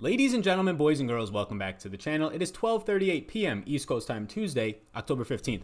Ladies and gentlemen, boys and girls, welcome back to the channel. It is 12:38 p.m. East Coast time, Tuesday, October 15th.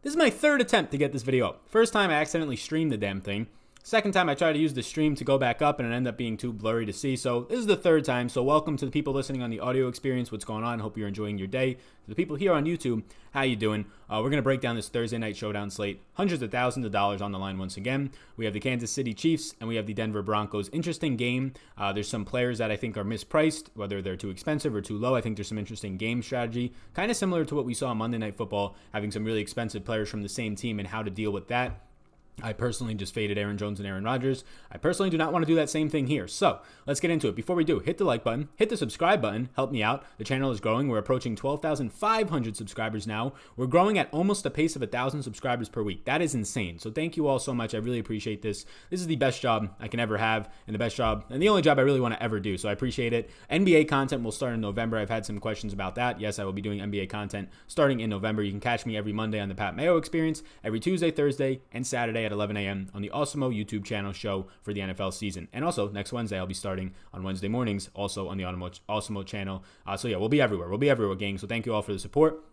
This is my third attempt to get this video up. First time I accidentally streamed the damn thing. Second time I tried to use the stream to go back up and it ended up being too blurry to see. So this is the third time. So welcome to the people listening on the audio experience. What's going on? Hope you're enjoying your day. To the people here on YouTube, how you doing? We're going to break down this Thursday night showdown slate. Hundreds of thousands of dollars on the line once again. We have the Kansas City Chiefs and we have the Denver Broncos. Interesting game. There's some players that I think are mispriced, whether they're too expensive or too low. I think there's some interesting game strategy. Kind of similar to what we saw on Monday Night Football, having some really expensive players from the same team and how to deal with that. I personally just faded Aaron Jones and Aaron Rodgers. I personally do not want to do that same thing here. So let's get into it. Before we do, hit the like button, hit the subscribe button, help me out. The channel is growing. We're approaching 12,500 subscribers now. We're growing at almost a pace of 1,000 subscribers per week. That is insane. So thank you all so much. I really appreciate this. This is the best job I can ever have and the best job and the only job I really want to ever do. So I appreciate it. NBA content will start in November. I've had some questions about that. Yes, I will be doing NBA content starting in November. You can catch me every Monday on the Pat Mayo Experience, every Tuesday, Thursday, and Saturday at 11 a.m. on the Awesemo YouTube channel show for the NFL season. And also next Wednesday, I'll be starting on Wednesday mornings, also on the Awesemo channel. So yeah, we'll be everywhere. We'll be everywhere, gang. So thank you all for the support.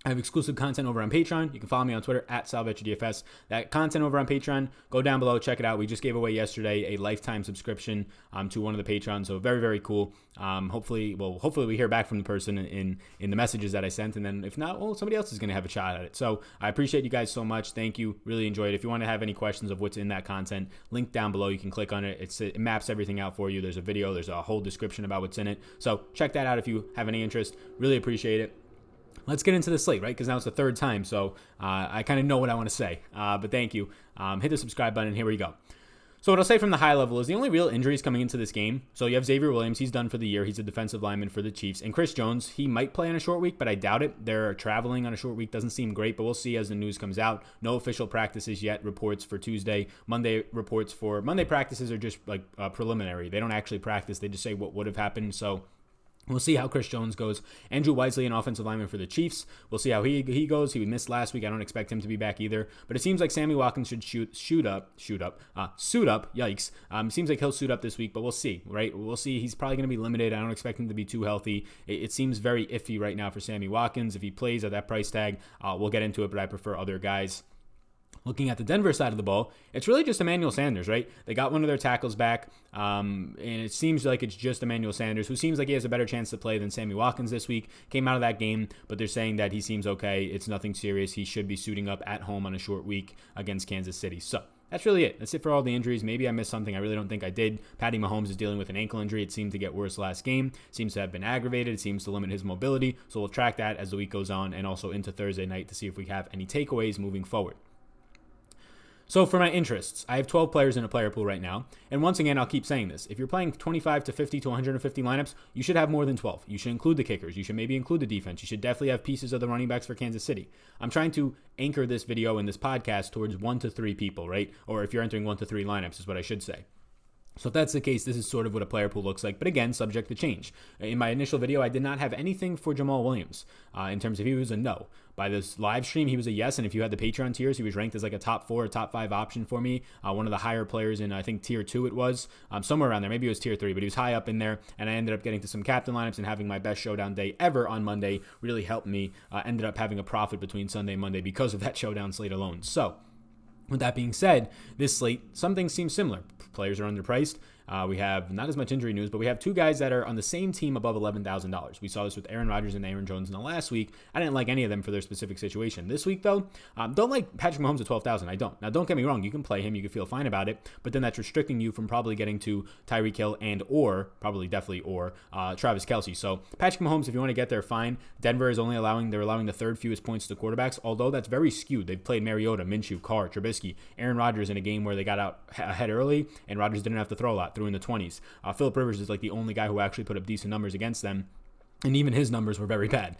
I have exclusive content over on Patreon. You can follow me on Twitter at SalVetriDFS. That content over on Patreon, go down below, check it out. We just gave away yesterday a lifetime subscription to one of the patrons, so very, very cool. Hopefully we hear back from the person in the messages that I sent, and then if not, well, somebody else is going to have a shot at it. So I appreciate you guys so much. Thank you. Really enjoyed it. If you want to have any questions of what's in that content, link down below. You can click on it. It maps everything out for you. There's a video. There's a whole description about what's in it. So check that out if you have any interest. Really appreciate it. Let's get into the slate, right? Because now it's the third time, so I kind of know what I want to say. But thank you. Hit the subscribe button. Here we go. So what I'll say from the high level is the only real injuries coming into this game. So you have Xavier Williams. He's done for the year. He's a defensive lineman for the Chiefs. And Chris Jones, he might play on a short week, but I doubt it. They're traveling on a short week. Doesn't seem great, but we'll see as the news comes out. No official practices yet. Reports for Tuesday. Monday practices are just like preliminary. They don't actually practice. They just say what would have happened. So we'll see how Chris Jones goes. Andrew Wisely, an offensive lineman for the Chiefs. We'll see how he goes. He missed last week. I don't expect him to be back either. But it seems like Sammy Watkins should suit up. Yikes. Seems like he'll suit up this week, but we'll see, right? We'll see. He's probably going to be limited. I don't expect him to be too healthy. It seems very iffy right now for Sammy Watkins. If he plays at that price tag, we'll get into it, but I prefer other guys. Looking at the Denver side of the ball, it's really just Emmanuel Sanders, right? They got one of their tackles back, and it seems like it's just Emmanuel Sanders, who seems like he has a better chance to play than Sammy Watkins this week. Came out of that game, but they're saying that he seems okay. It's nothing serious. He should be suiting up at home on a short week against Kansas City. So that's really it. That's it for all the injuries. Maybe I missed something. I really don't think I did. Patty Mahomes is dealing with an ankle injury. It seemed to get worse last game. Seems to have been aggravated. It seems to limit his mobility. So we'll track that as the week goes on and also into Thursday night to see if we have any takeaways moving forward. So for my interests, I have 12 players in a player pool right now. And once again, I'll keep saying this. If you're playing 25 to 50 to 150 lineups, you should have more than 12. You should include the kickers. You should maybe include the defense. You should definitely have pieces of the running backs for Kansas City. I'm trying to anchor this video and this podcast towards 1 to 3 people, right? Or if you're entering 1 to 3 lineups is what I should say. So if that's the case, this is sort of what a player pool looks like, but again, subject to change. In my initial video, I did not have anything for Jamal Williams in terms of he was a no. By this live stream, he was a yes, and if you had the Patreon tiers, he was ranked as like a top 4 or top 5 option for me. One of the higher players in, I think, tier 2 it was, somewhere around there. Maybe it was tier 3, but he was high up in there, and I ended up getting to some captain lineups and having my best showdown day ever on Monday really helped me. Ended up having a profit between Sunday and Monday because of that showdown slate alone. So with that being said, this slate, some things seem similar. Players are underpriced. We have not as much injury news, but we have 2 guys that are on the same team above $11,000. We saw this with Aaron Rodgers and Aaron Jones in the last week. I didn't like any of them for their specific situation. This week, though, don't like Patrick Mahomes at $12,000. I don't. Now, don't get me wrong. You can play him. You can feel fine about it, but then that's restricting you from probably getting to Tyreek Hill or Travis Kelce. So Patrick Mahomes, if you want to get there, fine. Denver is only allowing the third fewest points to quarterbacks, although that's very skewed. They've played Mariota, Minshew, Carr, Trubisky, Aaron Rodgers in a game where they got out ahead early, and Rodgers didn't have to throw a lot, threw in the 20s. Philip Rivers is like the only guy who actually put up decent numbers against them. And even his numbers were very bad.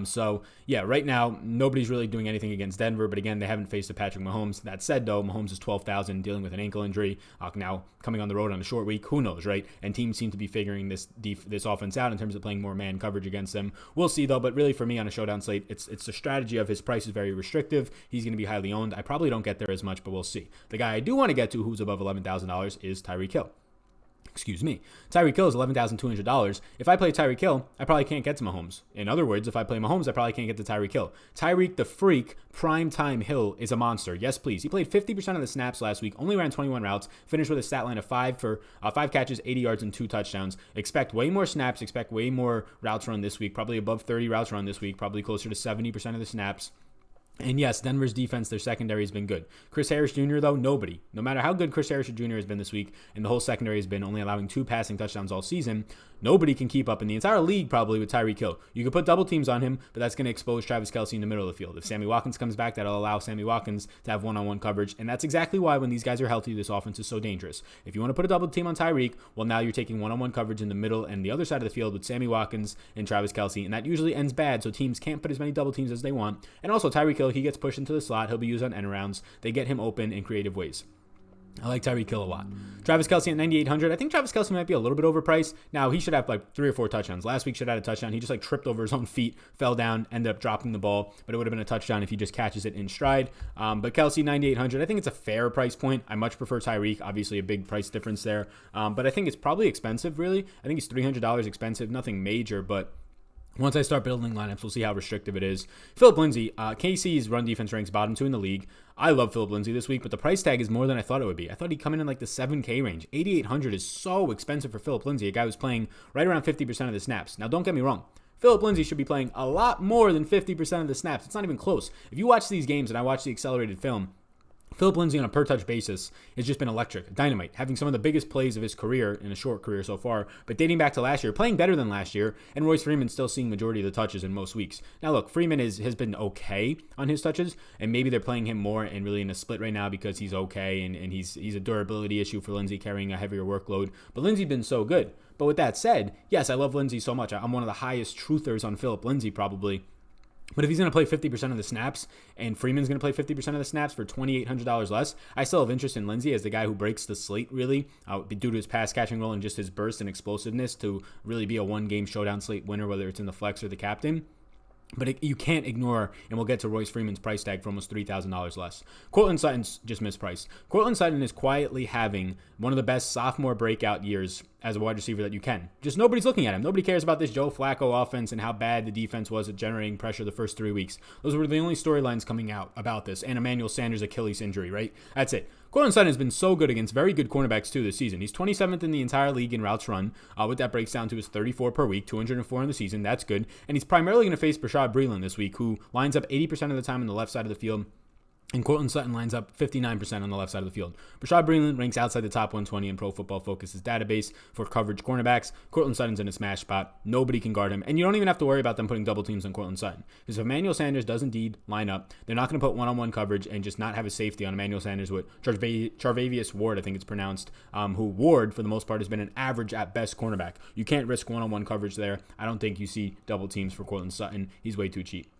So, yeah, right now, nobody's really doing anything against Denver. But again, they haven't faced a Patrick Mahomes. That said, though, Mahomes is $12,000 dealing with an ankle injury. Now, coming on the road on a short week, who knows, right? And teams seem to be figuring this offense out in terms of playing more man coverage against them. We'll see, though. But really, for me on a showdown slate, it's the strategy of his price is very restrictive. He's going to be highly owned. I probably don't get there as much, but we'll see. The guy I do want to get to who's above $11,000 is Tyreek Hill. Excuse me. Tyreek Hill is $11,200. If I play Tyreek Hill, I probably can't get to Mahomes. In other words, if I play Mahomes, I probably can't get to Tyreek Hill. Tyreek the Freak, primetime Hill, is a monster. Yes, please. He played 50% of the snaps last week, only ran 21 routes, finished with a stat line of 5 catches, 80 yards, and 2 touchdowns. Expect way more snaps, expect way more routes run this week, probably above 30 routes run this week, probably closer to 70% of the snaps. And yes, Denver's defense, their secondary has been good. Chris Harris Jr., though, nobody. No matter how good Chris Harris Jr. has been this week, and the whole secondary has been only allowing 2 passing touchdowns all season, nobody can keep up in the entire league probably with Tyreek Hill. You could put double teams on him, but that's going to expose Travis Kelce in the middle of the field. If Sammy Watkins comes back, that'll allow Sammy Watkins to have one-on-one coverage, and that's exactly why when these guys are healthy, this offense is so dangerous. If you want to put a double team on Tyreek, well, now you're taking one-on-one coverage in the middle and the other side of the field with Sammy Watkins and Travis Kelce, and that usually ends bad, so teams can't put as many double teams as they want. And also, Tyreek Hill, he gets pushed into the slot. He'll be used on end rounds. They get him open in creative ways. I like Tyreek Hill a lot. Travis Kelce at 9,800. I think Travis Kelce might be a little bit overpriced. Now, he should have like 3 or 4 touchdowns. Last week should have had a touchdown. He just like tripped over his own feet, fell down, ended up dropping the ball, but it would have been a touchdown if he just catches it in stride. But Kelce, 9,800. I think it's a fair price point. I much prefer Tyreek. Obviously, a big price difference there. But I think it's probably expensive, really. I think it's $300 expensive. Nothing major, but once I start building lineups, we'll see how restrictive it is. Philip Lindsay, KC's run defense ranks bottom 2 in the league. I love Philip Lindsay this week, but the price tag is more than I thought it would be. I thought he'd come in like the 7K range. 8,800 is so expensive for Philip Lindsay, a guy who's playing right around 50% of the snaps. Now, don't get me wrong. Philip Lindsay should be playing a lot more than 50% of the snaps. It's not even close. If you watch these games, and I watch the accelerated film, Philip Lindsay on a per-touch basis has just been electric, dynamite, having some of the biggest plays of his career in a short career so far, but dating back to last year, playing better than last year, and Royce Freeman still seeing majority of the touches in most weeks. Now look, Freeman has been okay on his touches, and maybe they're playing him more and really in a split right now because he's okay, and he's a durability issue for Lindsay carrying a heavier workload, but Lindsay's been so good. But with that said, yes, I love Lindsay so much. I'm one of the highest truthers on Philip Lindsay probably. But if he's going to play 50% of the snaps and Freeman's going to play 50% of the snaps for $2,800 less, I still have interest in Lindsay as the guy who breaks the slate, really, due to his pass catching role and just his burst and explosiveness to really be a one-game showdown slate winner, whether it's in the flex or the captain. But you can't ignore, and we'll get to Royce Freeman's price tag for almost $3,000 less. Courtland Sutton's just mispriced. Courtland Sutton is quietly having one of the best sophomore breakout years as a wide receiver that you can. Just nobody's looking at him. Nobody cares about this Joe Flacco offense and how bad the defense was at generating pressure the first 3 weeks. Those were the only storylines coming out about this. And Emmanuel Sanders' Achilles injury, right? That's it. Courtland Sutton has been so good against very good cornerbacks too this season. He's 27th in the entire league in routes run. What that breaks down to is 34 per week, 204 in the season. That's good. And he's primarily going to face Bashaud Breeland this week, who lines up 80% of the time on the left side of the field. And Courtland Sutton lines up 59% on the left side of the field. Bashaud Breeland ranks outside the top 120 in Pro Football Focus's database for coverage cornerbacks. Courtland Sutton's in a smash spot. Nobody can guard him. And you don't even have to worry about them putting double teams on Courtland Sutton. Because if Emmanuel Sanders does indeed line up, they're not going to put one-on-one coverage and just not have a safety on Emmanuel Sanders with Charvavius Ward, I think it's pronounced, who Ward, for the most part, has been an average at best cornerback. You can't risk one-on-one coverage there. I don't think you see double teams for Courtland Sutton. He's way too cheap.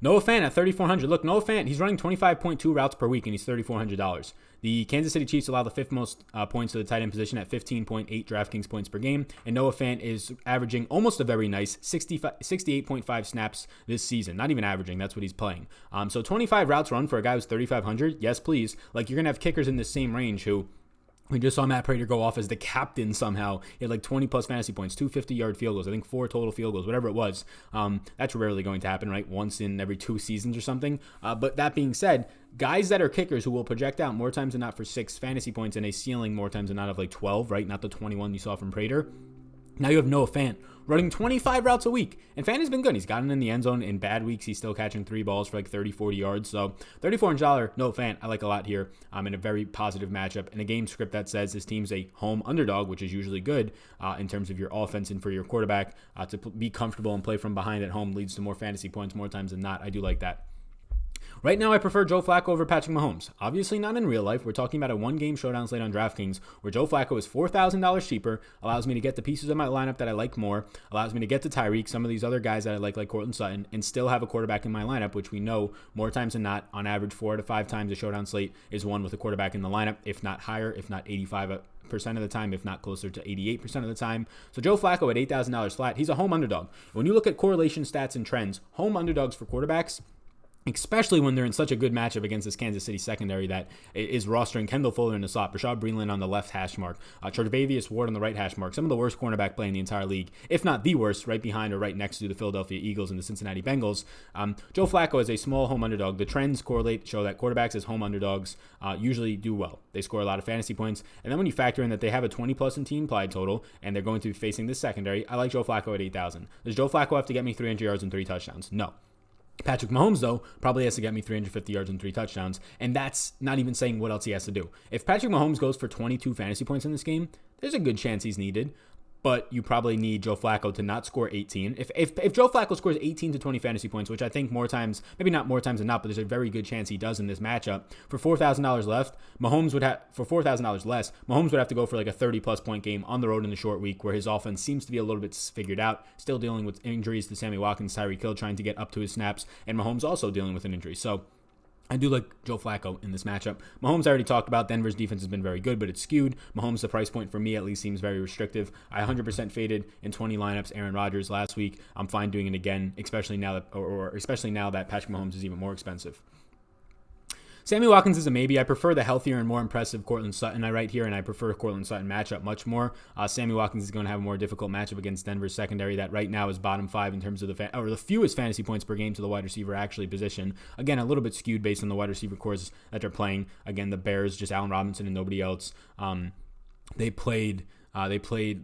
Noah Fant at $3,400. Look, Noah Fant, he's running 25.2 routes per week, and he's $3,400. The Kansas City Chiefs allow the 5th most points to the tight end position at 15.8 DraftKings points per game, and Noah Fant is averaging almost a very nice 68.5 snaps this season. Not even averaging, that's what he's playing. So 25 routes run for a guy who's $3,500, yes, please. Like, you're going to have kickers in the same range who... We just saw Matt Prater go off as the captain somehow. He had like 20-plus fantasy points, 2 50-yard field goals, I think 4 total field goals, whatever it was. That's rarely going to happen, right? Once in every 2 seasons or something. But that being said, guys that are kickers who will project out more times than not for 6 fantasy points and a ceiling more times than not of like 12, right? Not the 21 you saw from Prater. Now you have Noah Fant running 25 routes a week. And Fant has been good. He's gotten in the end zone in bad weeks. He's still catching 3 balls for like 30, 40 yards. So $3,400 Noah Fant, I like a lot here in a very positive matchup. In a game script that says this team's a home underdog, which is usually good in terms of your offense and for your quarterback to be comfortable and play from behind at home leads to more fantasy points more times than not. I do like that. Right now, I prefer Joe Flacco over Patrick Mahomes. Obviously not in real life. We're talking about a one-game showdown slate on DraftKings where Joe Flacco is $4,000 cheaper, allows me to get the pieces of my lineup that I like more, allows me to get to Tyreek, some of these other guys that I like Courtland Sutton, and still have a quarterback in my lineup, which we know more times than not, on average 4 to 5 times a showdown slate is one with a quarterback in the lineup, if not higher, if not 85% of the time, if not closer to 88% of the time. So Joe Flacco at $8,000 flat, he's a home underdog. When you look at correlation stats and trends, home underdogs for quarterbacks, especially when they're in such a good matchup against this Kansas City secondary that is rostering Kendall Fuller in the slot, Rashad Breeland on the left hash mark, Tre'Davious Ward on the right hash mark, some of the worst cornerback play in the entire league, if not the worst, right behind or right next to the Philadelphia Eagles and the Cincinnati Bengals. Joe Flacco is a small home underdog. The trends show that quarterbacks as home underdogs usually do well. They score a lot of fantasy points, and then when you factor in that they have a 20-plus in team implied total, and they're going to be facing this secondary, I like Joe Flacco at 8,000. Does Joe Flacco have to get me 300 yards and 3 touchdowns? No. Patrick Mahomes, though, probably has to get me 350 yards and 3 touchdowns, and that's not even saying what else he has to do. If Patrick Mahomes goes for 22 fantasy points in this game, there's a good chance he's needed, but you probably need Joe Flacco to not score 18. If Joe Flacco scores 18 to 20 fantasy points, which I think more times, maybe not more times than not, but there's a very good chance he does in this matchup, for $4,000 left, Mahomes would have, for $4,000 less, Mahomes would have to go for like a 30-plus point game on the road in the short week where his offense seems to be a little bit figured out, still dealing with injuries to Sammy Watkins, Tyreek Hill trying to get up to his snaps, and Mahomes also dealing with an injury. So I do like Joe Flacco in this matchup. Mahomes I already talked about. Denver's defense has been very good, but it's skewed. Mahomes, the price point for me at least seems very restrictive. I 100% faded in 20 lineups Aaron Rodgers last week. I'm fine doing it again, especially now that Patrick Mahomes is even more expensive. Sammy Watkins is a maybe. I prefer the healthier and more impressive Courtland Sutton I write here, and I prefer Courtland Sutton matchup much more. Sammy Watkins is going to have a more difficult matchup against Denver's secondary that right now is bottom 5 in terms of the fewest fantasy points per game to the wide receiver actually position. Again, a little bit skewed based on the wide receiver cores that they're playing. Again, the Bears, just Allen Robinson and nobody else. They played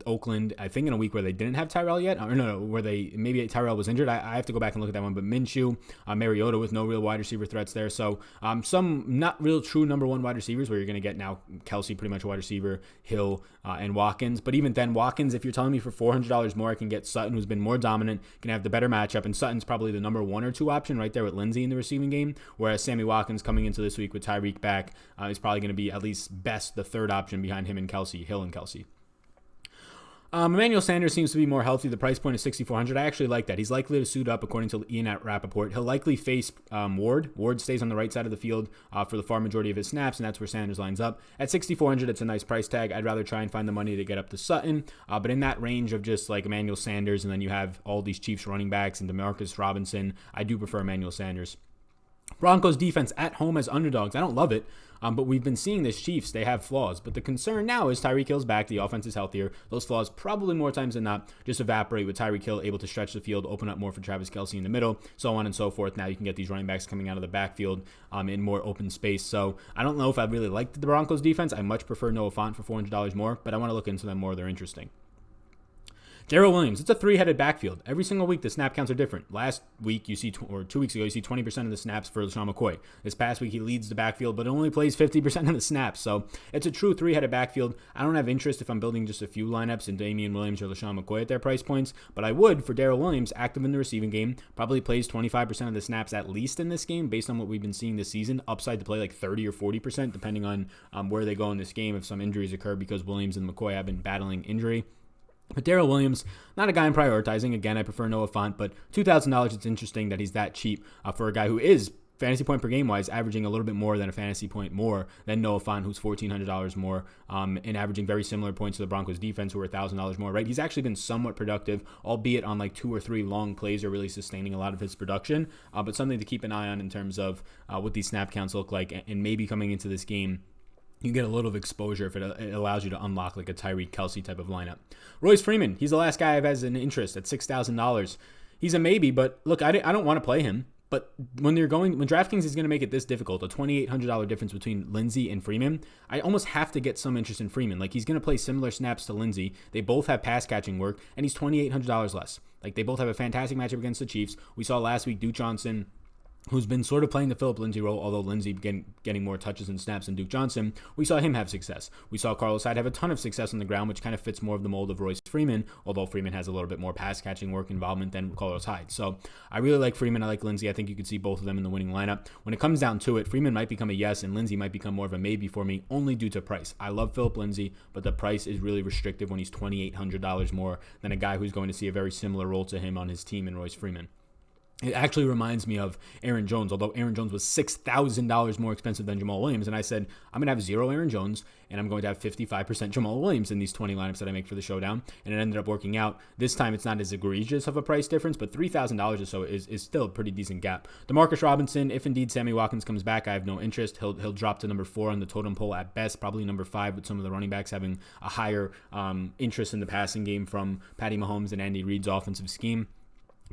Oakland, I think, in a week where they didn't have Tyrell yet. Or no, where maybe Tyrell was injured. I have to go back and look at that one. But Minshew, Mariota with no real wide receiver threats there. So some not real true number one wide receivers where you're going to get now Kelsey pretty much a wide receiver, Hill, and Watkins. But even then, Watkins, if you're telling me for $400 more, I can get Sutton, who's been more dominant, can have the better matchup. And Sutton's probably the number 1 or 2 option right there with Lindsey in the receiving game. Whereas Sammy Watkins coming into this week with Tyreek back is probably going to be at least best the third option behind him and Kelsey, Hill and Kelsey. Emmanuel Sanders seems to be more healthy. The price point is $6,400. I actually like that. He's likely to suit up, according to Ian at Rappaport. He'll likely face Ward. Ward stays on the right side of the field for the far majority of his snaps, and that's where Sanders lines up. At $6,400, it's a nice price tag. I'd rather try and find the money to get up to Sutton, but in that range of just like Emmanuel Sanders, and then you have all these Chiefs running backs and Demarcus Robinson, I do prefer Emmanuel Sanders. Broncos defense at home as underdogs. I don't love it, but we've been seeing this Chiefs. They have flaws. But the concern now is Tyreek Hill's back. The offense is healthier. Those flaws probably more times than not just evaporate with Tyreek Hill able to stretch the field, open up more for Travis Kelce in the middle, so on and so forth. Now you can get these running backs coming out of the backfield in more open space. So I don't know if I really liked the Broncos defense. I much prefer Noah Fant for $400 more, but I want to look into them more. They're interesting. Darrell Williams, it's a 3-headed backfield. Every single week, the snap counts are different. Last week, or 2 weeks ago, you see 20% of the snaps for LeSean McCoy. This past week, he leads the backfield, but only plays 50% of the snaps. So it's a true 3-headed backfield. I don't have interest if I'm building just a few lineups in Damian Williams or LeSean McCoy at their price points, but I would for Darrell Williams, active in the receiving game, probably plays 25% of the snaps at least in this game, based on what we've been seeing this season. Upside to play like 30 or 40%, depending on where they go in this game if some injuries occur, because Williams and McCoy have been battling injury. But Darrell Williams, not a guy I'm prioritizing. Again, I prefer Noah Fant, but $2,000, it's interesting that he's that cheap for a guy who is fantasy point per game wise averaging a little bit more than a fantasy point more than Noah Fant, who's $1,400 more, and averaging very similar points to the Broncos defense, who are $1,000 more, right? He's actually been somewhat productive, albeit on like 2 or 3 long plays are really sustaining a lot of his production, but something to keep an eye on in terms of what these snap counts look like, and maybe coming into this game, you get a little of exposure if it allows you to unlock like a Tyreek Kelce type of lineup. Royce Freeman, he's the last guy I've as an interest at $6,000. He's a maybe, but look, I don't want to play him. But when DraftKings is going to make it this difficult, a $2,800 difference between Lindsey and Freeman, I almost have to get some interest in Freeman. Like, he's going to play similar snaps to Lindsey. They both have pass catching work, and he's $2,800 less. Like, they both have a fantastic matchup against the Chiefs. We saw last week Duke Johnson, who's been sort of playing the Phillip Lindsay role, although Lindsay getting more touches and snaps than Duke Johnson. We saw him have success. We saw Carlos Hyde have a ton of success on the ground, which kind of fits more of the mold of Royce Freeman, although Freeman has a little bit more pass-catching work involvement than Carlos Hyde. So I really like Freeman. I like Lindsay. I think you could see both of them in the winning lineup. When it comes down to it, Freeman might become a yes, and Lindsay might become more of a maybe for me, only due to price. I love Phillip Lindsay, but the price is really restrictive when he's $2,800 more than a guy who's going to see a very similar role to him on his team in Royce Freeman. It actually reminds me of Aaron Jones, although Aaron Jones was $6,000 more expensive than Jamal Williams. And I said, I'm going to have 0 Aaron Jones, and I'm going to have 55% Jamal Williams in these 20 lineups that I make for the showdown. And it ended up working out. This time, it's not as egregious of a price difference, but $3,000 or so is still a pretty decent gap. Demarcus Robinson, if indeed Sammy Watkins comes back, I have no interest. He'll drop to number 4 on the totem pole at best, probably number 5, with some of the running backs having a higher interest in the passing game from Patty Mahomes and Andy Reid's offensive scheme.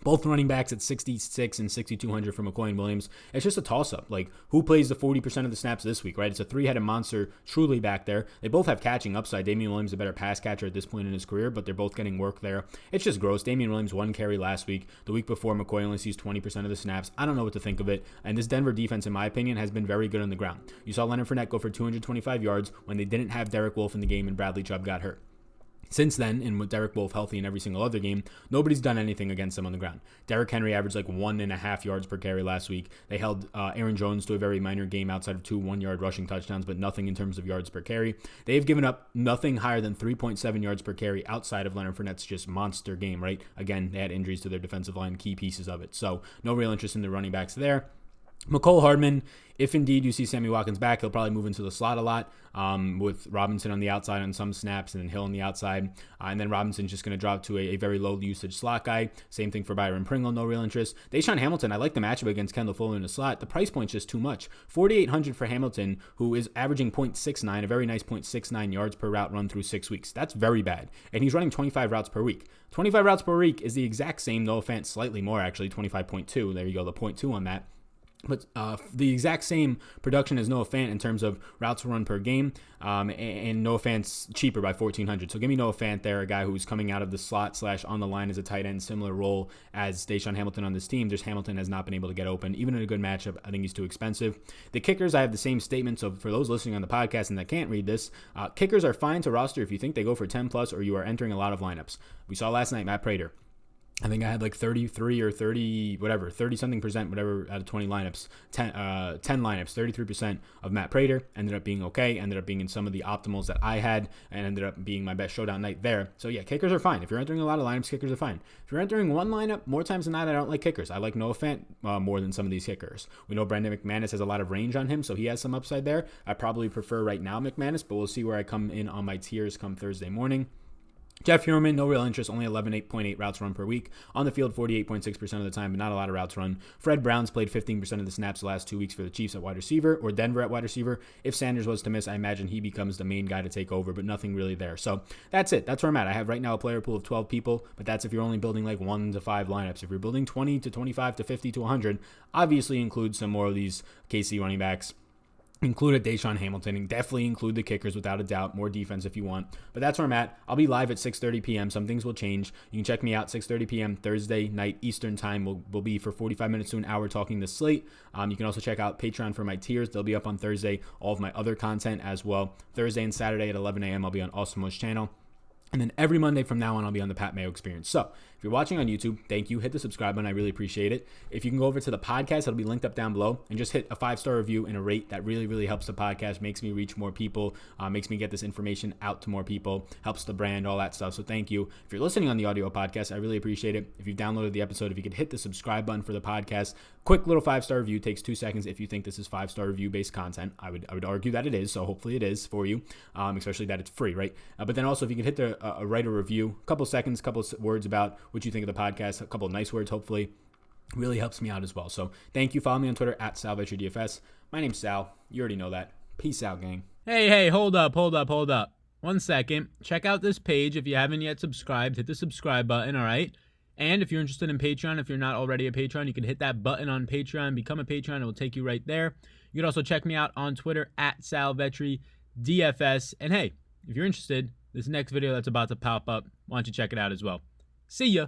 Both running backs at 66 and 6,200 for McCoy and Williams. It's just a toss-up. Like, who plays the 40% of the snaps this week, right? It's a three-headed monster truly back there. They both have catching upside. Damian Williams a better pass catcher at this point in his career, but they're both getting work there. It's just gross. Damian Williams 1 carry last week. The week before, McCoy only sees 20% of the snaps. I don't know what to think of it. And this Denver defense, in my opinion, has been very good on the ground. You saw Leonard Fournette go for 225 yards when they didn't have Derek Wolfe in the game and Bradley Chubb got hurt. Since then, and with Derek Wolfe healthy in every single other game, nobody's done anything against them on the ground. Derrick Henry averaged like 1.5 yards per carry last week. They held Aaron Jones to a very minor game outside of 2 one-yard rushing touchdowns, but nothing in terms of yards per carry. They've given up nothing higher than 3.7 yards per carry outside of Leonard Fournette's just monster game, right? Again, they had injuries to their defensive line, key pieces of it. So no real interest in the running backs there. McCole Hardman, if indeed you see Sammy Watkins back, he'll probably move into the slot a lot with Robinson on the outside on some snaps and then Hill on the outside. And then Robinson's just going to drop to a very low usage slot guy. Same thing for Byron Pringle, no real interest. Deshaun Hamilton, I like the matchup against Kendall Fuller in the slot. The price point's just too much. $4,800 for Hamilton, who is averaging 0.69, a very nice 0.69 yards per route run through 6 weeks. That's very bad. And he's running 25 routes per week. 25 routes per week is the exact same, no offense, slightly more actually, 25.2. There you go, the 0.2 on that. But the exact same production as Noah Fant in terms of routes run per game, and Noah Fant's cheaper by $1,400. So give me Noah Fant there, a guy who's coming out of the slot / on the line as a tight end, similar role as Deshaun Hamilton on this team. Just Hamilton has not been able to get open. Even in a good matchup, I think he's too expensive. The kickers, I have the same statement. So for those listening on the podcast and that can't read this, kickers are fine to roster if you think they go for 10 plus or you are entering a lot of lineups. We saw last night Matt Prater. I think I had like 33 or 30, whatever, 30-something percent, whatever, out of 20 lineups, 10 lineups, 33% of Matt Prater ended up being okay, ended up being in some of the optimals that I had, and ended up being my best showdown night there. So yeah, kickers are fine. If you're entering a lot of lineups, kickers are fine. If you're entering one lineup, more times than not, I don't like kickers. I like Noah Fant more than some of these kickers. We know Brandon McManus has a lot of range on him, so he has some upside there. I probably prefer right now McManus, but we'll see where I come in on my tiers come Thursday morning. Jeff Heuerman, no real interest, only 11.8 routes run per week. On the field, 48.6% of the time, but not a lot of routes run. Fred Brown's played 15% of the snaps the last 2 weeks for the Chiefs at wide receiver, or Denver at wide receiver. If Sanders was to miss, I imagine he becomes the main guy to take over, but nothing really there. So that's it. That's where I'm at. I have right now a player pool of 12 people, but that's if you're only building like 1 to 5 lineups. If you're building 20 to 25 to 50 to 100, obviously include some more of these KC running backs. Include a Deshaun Hamilton, and definitely include the kickers without a doubt. More defense if you want. But that's where I'm at. I'll be live at 6:30 p.m. Some things will change. You can check me out 6:30 p.m. Thursday night Eastern time. We'll be for 45 minutes to an hour talking the slate. You can also check out Patreon for my tiers. They'll be up on Thursday. All of my other content as well. Thursday and Saturday at 11 a.m. I'll be on Awesomo's channel. And then every Monday from now on, I'll be on the Pat Mayo Experience. So if you're watching on YouTube, thank you. Hit the subscribe button. I really appreciate it. If you can go over to the podcast, it'll be linked up down below, and just hit a 5-star review and a rate. That really, really helps the podcast, makes me reach more people, makes me get this information out to more people, helps the brand, all that stuff. So thank you. If you're listening on the audio podcast, I really appreciate it. If you've downloaded the episode, if you could hit the subscribe button for the podcast. Quick little 5-star review, takes 2 seconds. If you think this is 5-star review based content, I would argue that it is. So hopefully it is for you, especially that it's free, right? But then also if you can hit the write a review, a couple seconds, a couple words about what you think of the podcast, a couple of nice words, hopefully, really helps me out as well. So thank you. Follow me on Twitter at SalVetcherDFS. My name's Sal. You already know that. Peace out, gang. Hey, hold up. 1 second. Check out this page. If you haven't yet subscribed, hit the subscribe button, all right? And if you're interested in Patreon, if you're not already a Patreon, you can hit that button on Patreon, become a Patreon, it will take you right there. You can also check me out on Twitter at SalVetcherDFS. And hey, if you're interested, this next video that's about to pop up, why don't you check it out as well. See ya.